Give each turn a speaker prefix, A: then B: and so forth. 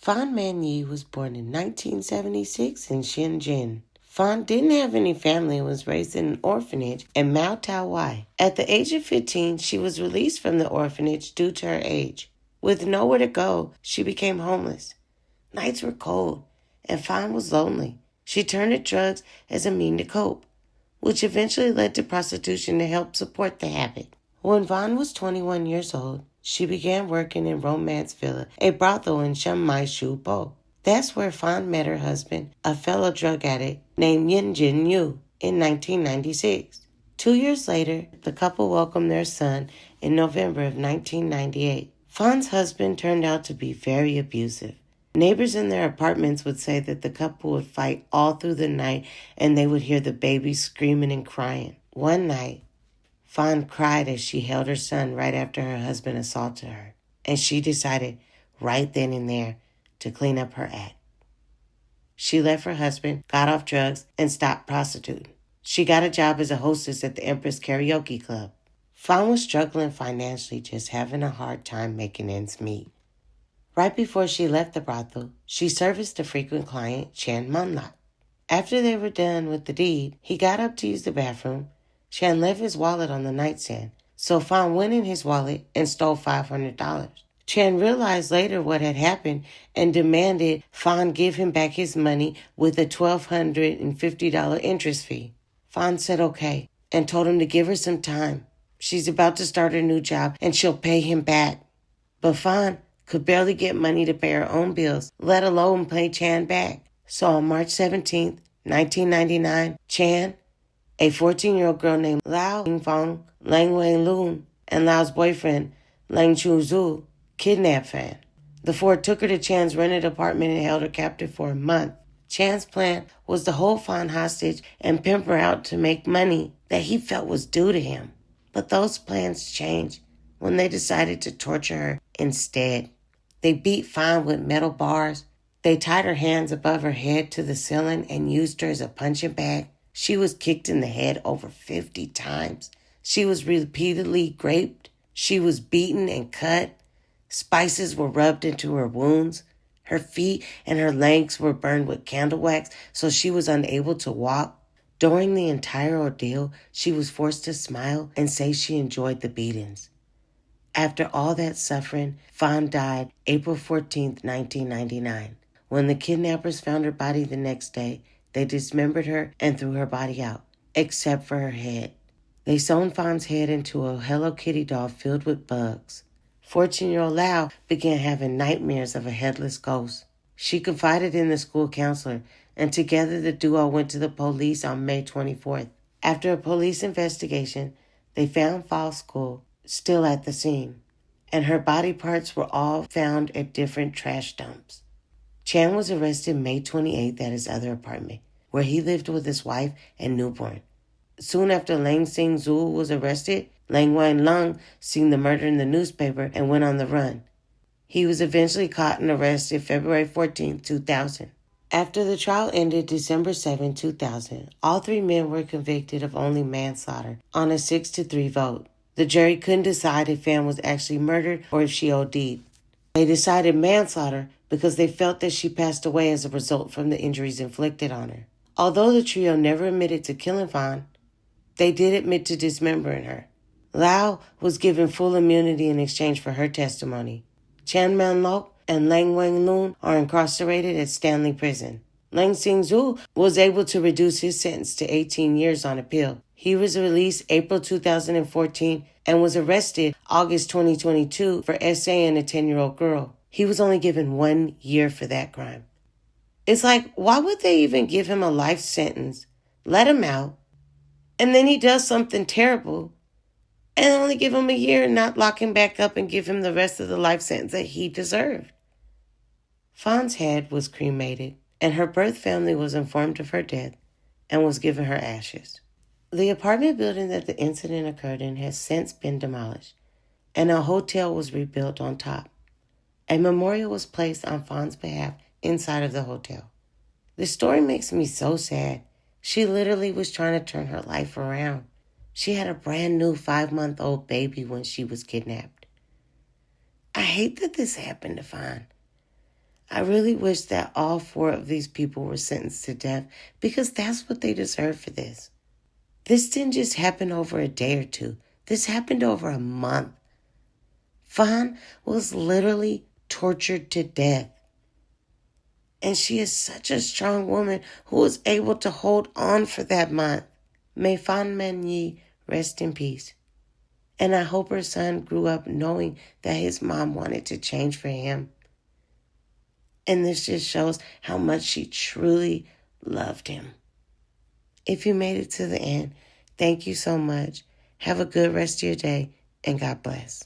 A: Fan Man-Yee was born in 1976 in Shenzhen. Fan didn't have any family and was raised in an orphanage in Mau Tau Wai. At the age of 15, she was released from the orphanage due to her age. With nowhere to go, she became homeless. Nights were cold, and Fan was lonely. She turned to drugs as a means to cope, which eventually led to prostitution to help support the habit. When Fan was 21 years old, she began working in Romance Villa, a brothel in Chiang Mai Shu Po. That's where Fan met her husband, a fellow drug addict named Yin Jin Yu, in 1996. 2 years later, the couple welcomed their son in November of 1998. Fan's husband turned out to be very abusive. Neighbors in their apartments would say that the couple would fight all through the night and they would hear the baby screaming and crying. One night, Fan cried as she held her son right after her husband assaulted her, and she decided right then and there to clean up her act. She left her husband, got off drugs, and stopped prostituting. She got a job as a hostess at the Empress Karaoke Club. Fan was struggling financially, just having a hard time making ends meet. Right before she left the brothel, she serviced a frequent client, Chan Munlot. After they were done with the deed, he got up to use the bathroom. Chan left his wallet on the nightstand, so Fan went in his wallet and stole $500. Chan realized later what had happened and demanded Fan give him back his money with a $1,250 interest fee. Fan said okay and told him to give her some time. She's about to start a new job and she'll pay him back. But Fan could barely get money to pay her own bills, let alone pay Chan back. So on March 17th, 1999, Chan, a 14-year-old girl named Lao Yingfong, Lang Wei Lun, and Lao's boyfriend, Lang Chu Zhu, kidnapped Fan. The four took her to Chan's rented apartment and held her captive for a month. Chan's plan was to hold Fan hostage and pimp her out to make money that he felt was due to him. But those plans changed when they decided to torture her instead. They beat Fan with metal bars. They tied her hands above her head to the ceiling and used her as a punching bag. She was kicked in the head over 50 times. She was repeatedly raped. She was beaten and cut. Spices were rubbed into her wounds. Her feet and her legs were burned with candle wax so she was unable to walk. During the entire ordeal, she was forced to smile and say she enjoyed the beatings. After all that suffering, Fan died April 14th, 1999. When the kidnappers found her body the next day, they dismembered her and threw her body out, except for her head. They sewn Fan's head into a Hello Kitty doll filled with bugs. 14-year-old Lao began having nightmares of a headless ghost. She confided in the school counselor, and together the duo went to the police on May 24th. After a police investigation, they found Fan's school still at the scene, and her body parts were all found at different trash dumps. Chan was arrested May 28th at his other apartment, where he lived with his wife and newborn. Soon after Lang Sing Zhu was arrested, Lang Wan Lung seen the murder in the newspaper and went on the run. He was eventually caught and arrested February 14, 2000. After the trial ended December 7, 2000, all three men were convicted of only manslaughter on a 6-3 vote. The jury couldn't decide if Fan was actually murdered or if she OD'd. They decided manslaughter because they felt that she passed away as a result from the injuries inflicted on her. Although the trio never admitted to killing Fan, they did admit to dismembering her. Lao was given full immunity in exchange for her testimony. Chan Man-Lok and Lang Wang Lun are incarcerated at Stanley Prison. Lang Sing Zhu was able to reduce his sentence to 18 years on appeal. He was released April 2014 and was arrested August 2022 for essaying a 10-year-old girl. He was only given 1 year for that crime. It's like, why would they even give him a life sentence, let him out, and then he does something terrible, and only give him a year and not lock him back up and give him the rest of the life sentence that he deserved? Fan's head was cremated, and her birth family was informed of her death and was given her ashes. The apartment building that the incident occurred in has since been demolished, and a hotel was rebuilt on top. A memorial was placed on Fan's behalf inside of the hotel. The story makes me so sad. She literally was trying to turn her life around. She had a brand new 5-month-old baby when she was kidnapped. I hate that this happened to Fan. I really wish that all 4 of these people were sentenced to death because that's what they deserve for this. This didn't just happen over a day or two. This happened over a month. Fan was literally tortured to death. And she is such a strong woman who was able to hold on for that month. May Fan Man-Yee rest in peace. And I hope her son grew up knowing that his mom wanted to change for him. And this just shows how much she truly loved him. If you made it to the end, thank you so much. Have a good rest of your day, and God bless.